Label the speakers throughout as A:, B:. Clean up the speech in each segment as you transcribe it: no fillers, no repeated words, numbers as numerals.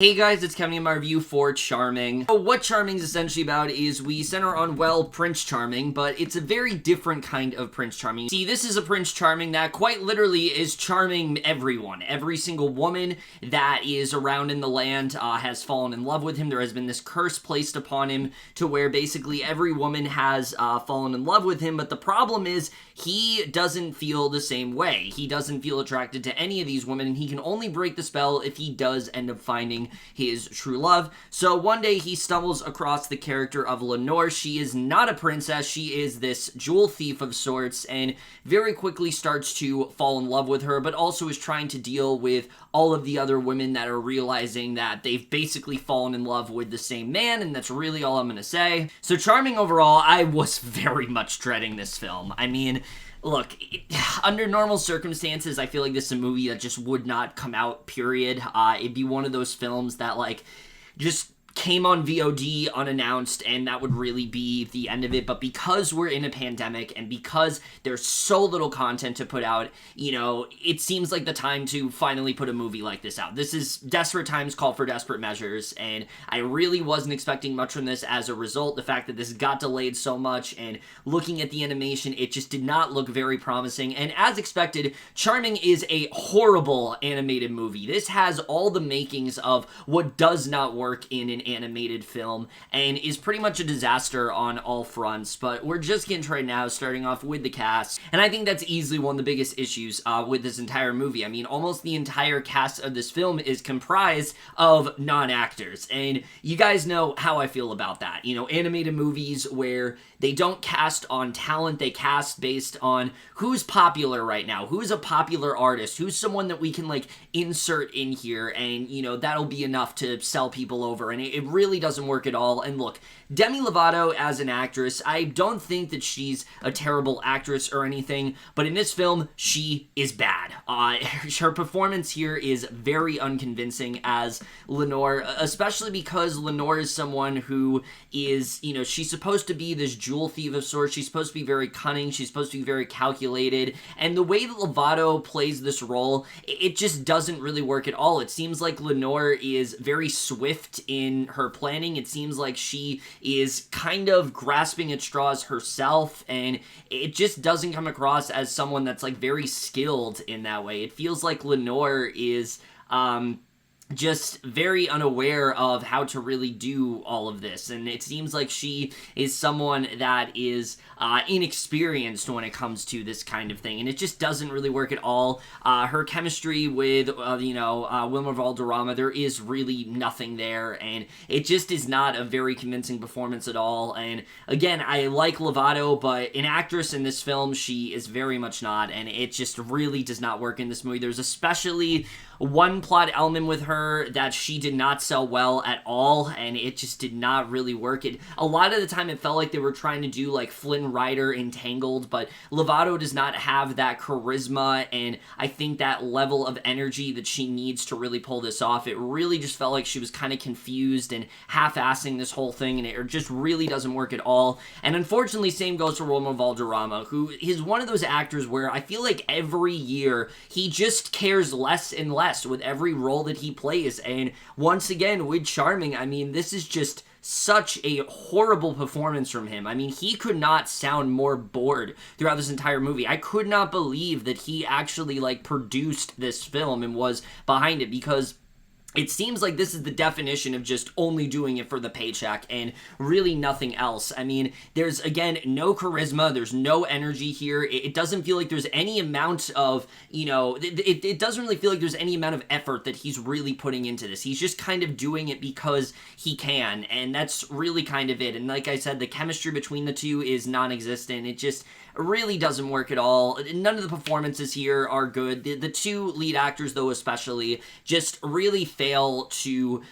A: Hey guys, it's Kevin in my review for Charming. So what Charming is essentially about is we center on, well, Prince Charming, but it's a very different kind of Prince Charming. See, this is a Prince Charming that quite literally is charming everyone. Every single woman that is around in the land has fallen in love with him. There has been this curse placed upon him to where basically every woman has fallen in love with him, but the problem is he doesn't feel the same way. He doesn't feel attracted to any of these women, and he can only break the spell if he does end up finding his true love. So one day he stumbles across the character of Lenore. She is not a princess. She is this jewel thief of sorts, and very quickly starts to fall in love with her, but also is trying to deal with all of the other women that are realizing that they've basically fallen in love with the same man, and that's really all I'm going to say. So Charming overall, I was very much dreading this film. I mean, look, under normal circumstances, I feel like this is a movie that just would not come out, period. It'd be one of those films that, like, just came on VOD unannounced, and that would really be the end of it. But because we're in a pandemic and because there's so little content to put out, you know, it seems like the time to finally put a movie like this out. This is desperate times call for desperate measures, and I really wasn't expecting much from this as a result. The fact that this got delayed so much, and looking at the animation, it just did not look very promising. And as expected, Charming is a horrible animated movie. This has all the makings of what does not work in an animated film and is pretty much a disaster on all fronts. But we're just getting to right now, starting off with the cast, and I think that's easily one of the biggest issues with this entire movie. I mean, almost the entire cast of this film is comprised of non-actors, and you guys know how I feel about that. You know, animated movies where they don't cast on talent, they cast based on who's popular right now, who's a popular artist, who's someone that we can, like, insert in here, and, you know, that'll be enough to sell people over, and it really doesn't work at all. And look, Demi Lovato as an actress, I don't think that she's a terrible actress or anything, but in this film, she is bad. Her performance here is very unconvincing as Lenore, especially because Lenore is someone who is, you know, she's supposed to be this jewel thief of sorts. She's supposed to be very cunning. She's supposed to be very calculated. And the way that Lovato plays this role, it just doesn't really work at all. It seems like Lenore is very swift in her planning. It seems like she is kind of grasping at straws herself, and it just doesn't come across as someone that's, like, very skilled in that way. It feels like Lenore is just very unaware of how to really do all of this, and it seems like she is someone that is inexperienced when it comes to this kind of thing, and it just doesn't really work at all. Her chemistry with, Wilmer Valderrama, there is really nothing there, and it just is not a very convincing performance at all. And again, I like Lovato, but an actress in this film, she is very much not, and it just really does not work in this movie. There's especially one plot element with her that she did not sell well at all, and it just did not really work. A lot of the time it felt like they were trying to do like Flynn Rider in Tangled, but Lovato does not have that charisma and I think that level of energy that she needs to really pull this off. It really just felt like she was kind of confused and half-assing this whole thing, and it just really doesn't work at all. And unfortunately, same goes for Wilmer Valderrama, who is one of those actors where I feel like every year he just cares less and less with every role that he plays. And once again, with Charming, I mean, this is just such a horrible performance from him. I mean, he could not sound more bored throughout this entire movie. I could not believe that he actually, like, produced this film and was behind it, because it seems like this is the definition of just only doing it for the paycheck and really nothing else. I mean, there's, again, no charisma. There's no energy here. It doesn't feel like there's any amount of, you know, it doesn't really feel like there's any amount of effort that he's really putting into this. He's just kind of doing it because he can, and that's really kind of it. And like I said, the chemistry between the two is non-existent. It just really doesn't work at all. None of the performances here are good. The two lead actors, though, especially, just really fail to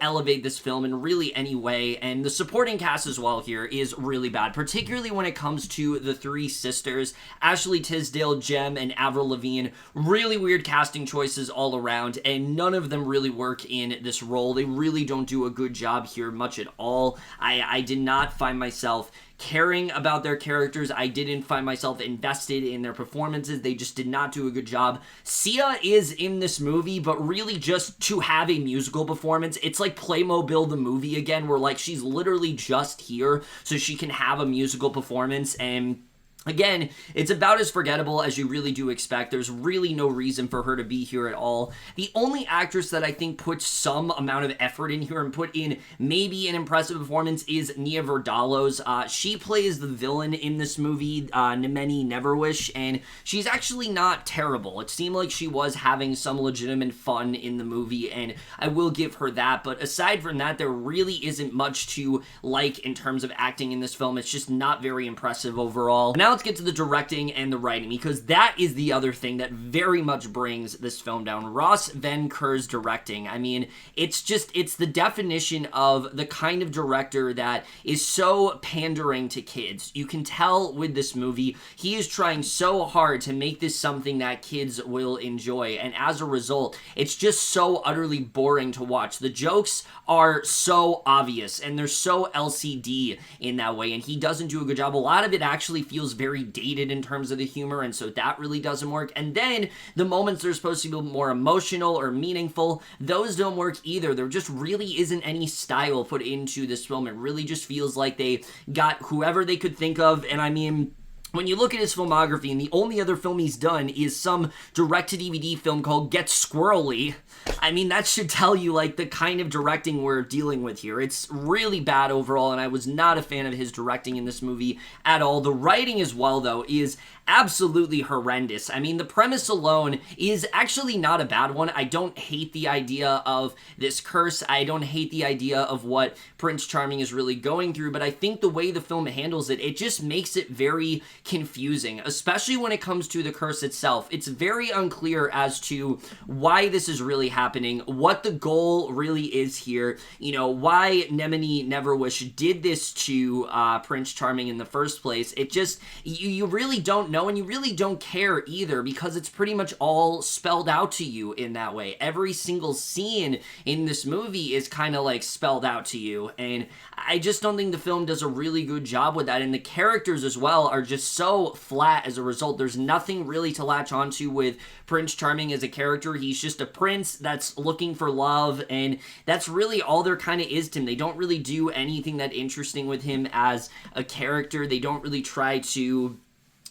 A: elevate this film in really any way, and the supporting cast as well here is really bad, particularly when it comes to the three sisters, Ashley Tisdale, G.E.M, and Avril Lavigne. Really weird casting choices all around, and none of them really work in this role. They really don't do a good job here much at all. I did not find myself caring about their characters. I didn't find myself invested in their performances. They just did not do a good job. Sia is in this movie, but really just to have a musical performance. It's like Playmobil the movie again, where like she's literally just here so she can have a musical performance, and again, it's about as forgettable as you really do expect. There's really no reason for her to be here at all. The only actress that I think puts some amount of effort in here and put in maybe an impressive performance is Nia Vardalos. She plays the villain in this movie, Nemeni Neverwish, and she's actually not terrible. It seemed like she was having some legitimate fun in the movie, and I will give her that. But aside from that, there really isn't much to like in terms of acting in this film. It's just not very impressive overall. Now let's get to the directing and the writing, because that is the other thing that very much brings this film down. Ross Venkur's directing. I mean, it's the definition of the kind of director that is so pandering to kids. You can tell with this movie, he is trying so hard to make this something that kids will enjoy, and as a result, it's just so utterly boring to watch. The jokes are so obvious, and they're so LCD in that way, and he doesn't do a good job. A lot of it actually feels very dated in terms of the humor, and so that really doesn't work. And then the moments that are supposed to be more emotional or meaningful, those don't work either. There just really isn't any style put into this film. It really just feels like they got whoever they could think of, and I mean, when you look at his filmography, and the only other film he's done is some direct-to-DVD film called Get Squirrely, I mean, that should tell you, like, the kind of directing we're dealing with here. It's really bad overall, and I was not a fan of his directing in this movie at all. The writing as well, though, is absolutely horrendous. I mean, the premise alone is actually not a bad one. I don't hate the idea of this curse. I don't hate the idea of what Prince Charming is really going through, but I think the way the film handles it, it just makes it very confusing, especially when it comes to the curse itself. It's very unclear as to why this is really happening, what the goal really is here, you know, why Nemeni Neverwish did this to Prince Charming in the first place. It just, you really don't know, and you really don't care either, because it's pretty much all spelled out to you in that way. Every single scene in this movie is kind of like spelled out to you, and I just don't think the film does a really good job with that, and the characters as well are just so flat as a result. There's nothing really to latch onto with Prince Charming as a character. He's just a prince that's looking for love, and that's really all there kind of is to him. They don't really do anything that interesting with him as a character. They don't really try to,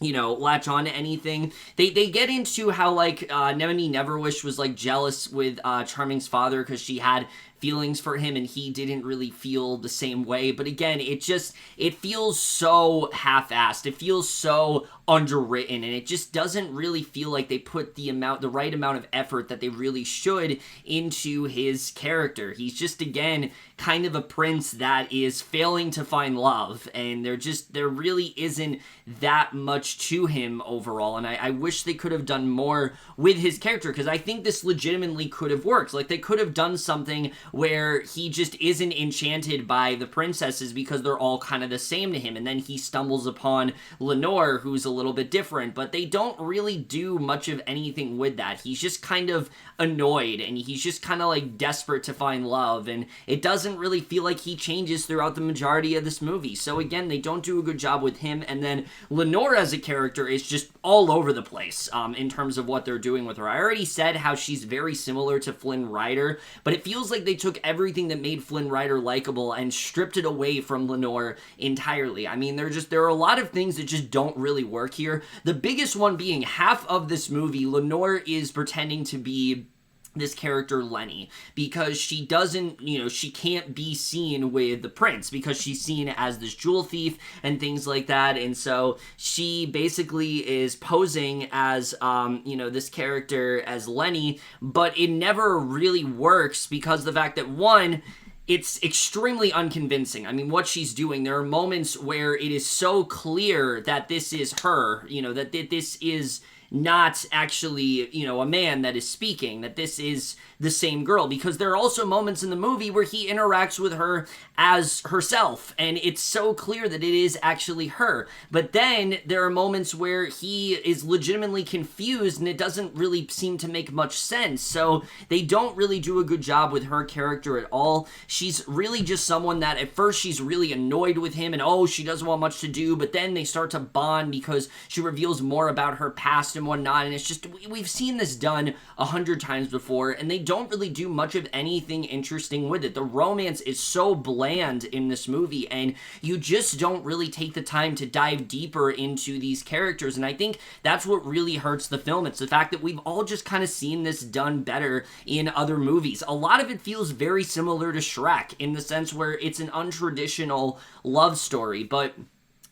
A: you know, latch on to anything. They get into how, like, Nemeni Neverwish was, like, jealous with Charming's father because she had feelings for him and he didn't really feel the same way. But again, it feels so half-assed. It feels so underwritten, and it just doesn't really feel like they put the right amount of effort that they really should into his character. He's just, again, kind of a prince that is failing to find love, and there really isn't that much to him overall, and I wish they could have done more with his character, because I think this legitimately could have worked. Like, they could have done something where he just isn't enchanted by the princesses because they're all kind of the same to him, and then he stumbles upon Lenore, who's a little bit different, but they don't really do much of anything with that. He's just kind of annoyed, and he's just kind of like desperate to find love, and it doesn't really feel like he changes throughout the majority of this movie. So again, they don't do a good job with him, and then Lenore as a character is just all over the place in terms of what they're doing with her. I already said how she's very similar to Flynn Rider, but it feels like they took everything that made Flynn Rider likable and stripped it away from Lenore entirely. I mean, there are a lot of things that just don't really work here. The biggest one being half of this movie, Lenore is pretending to be this character Lenny, because she doesn't, you know, she can't be seen with the prince because she's seen as this jewel thief and things like that, and so she basically is posing as, you know, this character as Lenny, but it never really works because of the fact that, one, it's extremely unconvincing. I mean, what she's doing, there are moments where it is so clear that this is her, you know, that this is not actually, a man that is speaking, that this is the same girl, because there are also moments in the movie where he interacts with her as herself, and it's so clear that it is actually her. But then there are moments where he is legitimately confused, and it doesn't really seem to make much sense. So they don't really do a good job with her character at all. She's really just someone that at first she's really annoyed with him, and she doesn't want much to do, but then they start to bond because she reveals more about her past and whatnot, and it's just, we've seen this done 100 times before, and they don't really do much of anything interesting with it. The romance is so bland in this movie, and you just don't really take the time to dive deeper into these characters, and I think that's what really hurts the film. It's the fact that we've all just kind of seen this done better in other movies. A lot of it feels very similar to Shrek in the sense where it's an untraditional love story, but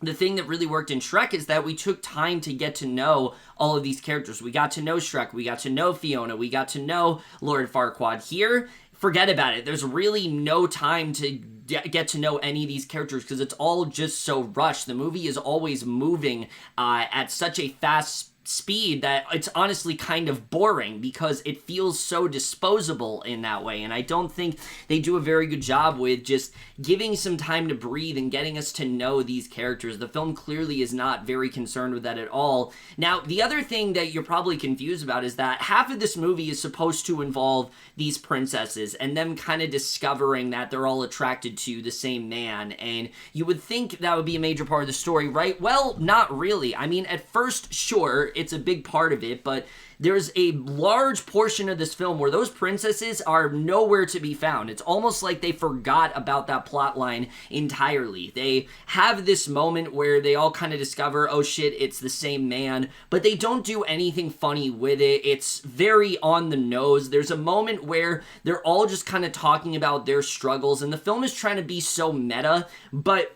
A: the thing that really worked in Shrek is that we took time to get to know all of these characters. We got to know Shrek, we got to know Fiona, we got to know Lord Farquaad. Here, forget about it. There's really no time to get to know any of these characters because it's all just so rushed. The movie is always moving at such a fast speed that it's honestly kind of boring because it feels so disposable in that way, and I don't think they do a very good job with just giving some time to breathe and getting us to know these characters. The film clearly is not very concerned with that at all. Now, the other thing that you're probably confused about is that half of this movie is supposed to involve these princesses and them kind of discovering that they're all attracted to the same man, and you would think that would be a major part of the story, right? Well, not really. I mean, at first, sure, it's a big part of it, but there's a large portion of this film where those princesses are nowhere to be found. It's almost like they forgot about that plot line entirely. They have this moment where they all kind of discover, oh shit, it's the same man, but they don't do anything funny with it. It's very on the nose. There's a moment where they're all just kind of talking about their struggles, and the film is trying to be so meta, but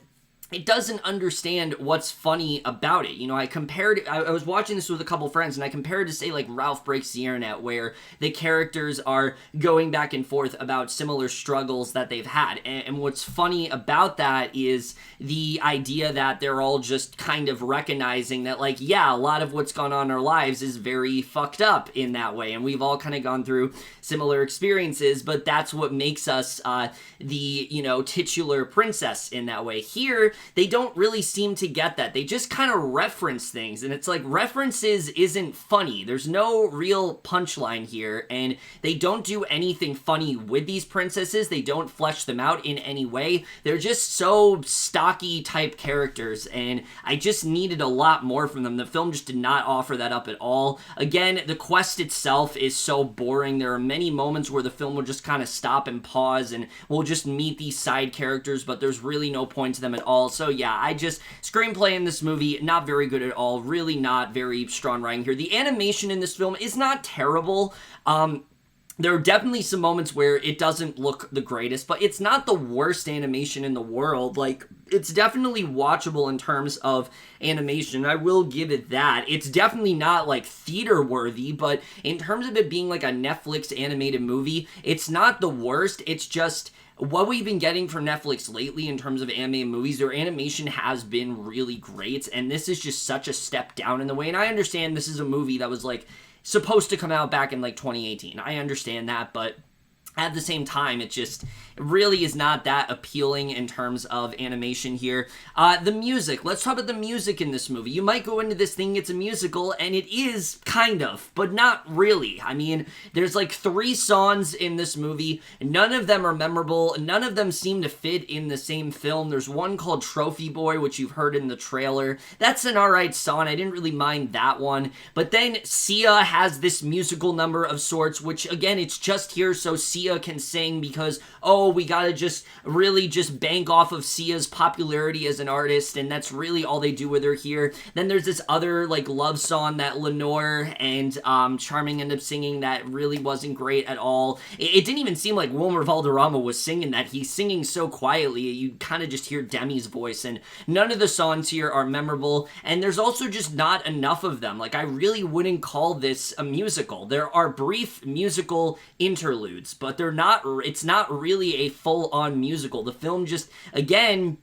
A: it doesn't understand what's funny about it. I was watching this with a couple friends, and I compared it to, say, like Ralph Breaks the Internet, where the characters are going back and forth about similar struggles that they've had. And what's funny about that is the idea that they're all just kind of recognizing that, like, yeah, a lot of what's gone on in our lives is very fucked up in that way, and we've all kind of gone through similar experiences, but that's what makes us the, titular princess in that way. Here, they don't really seem to get that. They just kind of reference things, and it's like references isn't funny. There's no real punchline here, and they don't do anything funny with these princesses. They don't flesh them out in any way. They're just so stocky type characters, and I just needed a lot more from them. The film just did not offer that up at all. Again, the quest itself is so boring. There are many moments where the film will just kind of stop and pause, and we'll just meet these side characters, but there's really no point to them at all. So yeah, screenplay in this movie, not very good at all. Really not very strong writing here. The animation in this film is not terrible. There are definitely some moments where it doesn't look the greatest, but it's not the worst animation in the world. Like, it's definitely watchable in terms of animation. I will give it that. It's definitely not, like, theater-worthy, but in terms of it being, like, a Netflix animated movie, it's not the worst. It's just what we've been getting from Netflix lately in terms of animated movies. Their animation has been really great, and this is just such a step down in the way. And I understand this is a movie that was, like, supposed to come out back in, like, 2018. I understand that, but at the same time, it really is not that appealing in terms of animation here. The music. Let's talk about the music in this movie. You might go into this thinking it's a musical, and it is kind of, but not really. I mean, there's like 3 songs in this movie. None of them are memorable. None of them seem to fit in the same film. There's one called Trophy Boy, which you've heard in the trailer. That's an alright song. I didn't really mind that one. But then Sia has this musical number of sorts, which, again, it's just here so Sia can sing because, we gotta just bank off of Sia's popularity as an artist, and that's really all they do with her here. Then there's this other, like, love song that Lenore and Charming end up singing that really wasn't great at all. It didn't even seem like Wilmer Valderrama was singing that. He's singing so quietly, you kind of just hear Demi's voice, and none of the songs here are memorable, and there's also just not enough of them. Like, I really wouldn't call this a musical. There are brief musical interludes, but it's not really a full-on musical. The film just, again,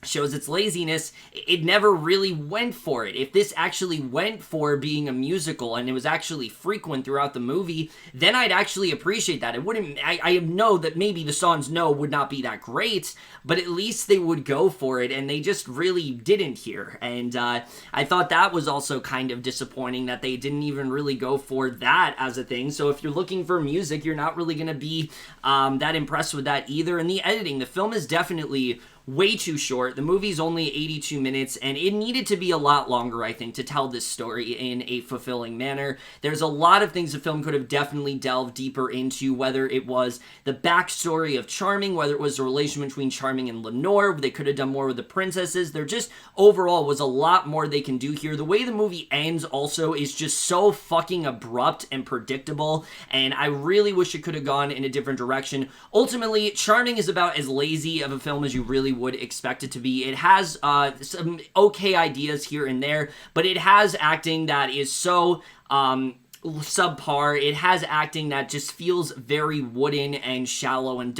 A: shows its laziness, it never really went for it. If this actually went for being a musical and it was actually frequent throughout the movie, then I'd actually appreciate that. It wouldn't, I know that maybe the songs No would not be that great, but at least they would go for it, and they just really didn't here. And I thought that was also kind of disappointing that they didn't even really go for that as a thing. So if you're looking for music, you're not really going to be that impressed with that either. And the editing, the film is definitely way too short. The movie's only 82 minutes, and it needed to be a lot longer, I think, to tell this story in a fulfilling manner. There's a lot of things the film could have definitely delved deeper into, whether it was the backstory of Charming, whether it was the relation between Charming and Lenore. They could have done more with the princesses. There just, overall, was a lot more they can do here. The way the movie ends, also, is just so fucking abrupt and predictable, and I really wish it could have gone in a different direction. Ultimately, Charming is about as lazy of a film as you really would expect it to be. It has some okay ideas here and there, but it has acting that is so subpar. It has acting that just feels very wooden and shallow, and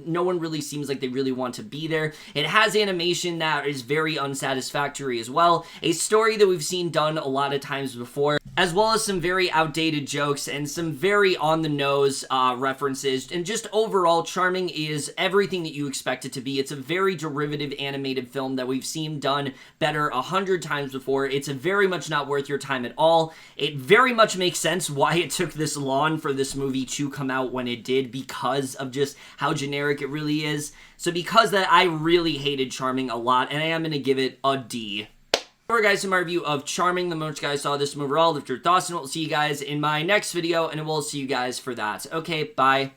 A: no one really seems like they really want to be there. It has animation that is very unsatisfactory as well, a story that we've seen done a lot of times before, as well as some very outdated jokes and some very on-the-nose references, and just overall, Charming is everything that you expect it to be. It's a very derivative animated film that we've seen done better 100 times before. It's very much not worth your time at all. It very much makes sense why it took this long for this movie to come out when it did, because of just how generic it really is. So because that, I really hated Charming a lot, and I am going to give it a D. Alright guys, in my review of Charming, the moment you guys saw this movie overall, lift your thoughts, and we'll see you guys in my next video, and we'll see you guys for that. Okay, bye.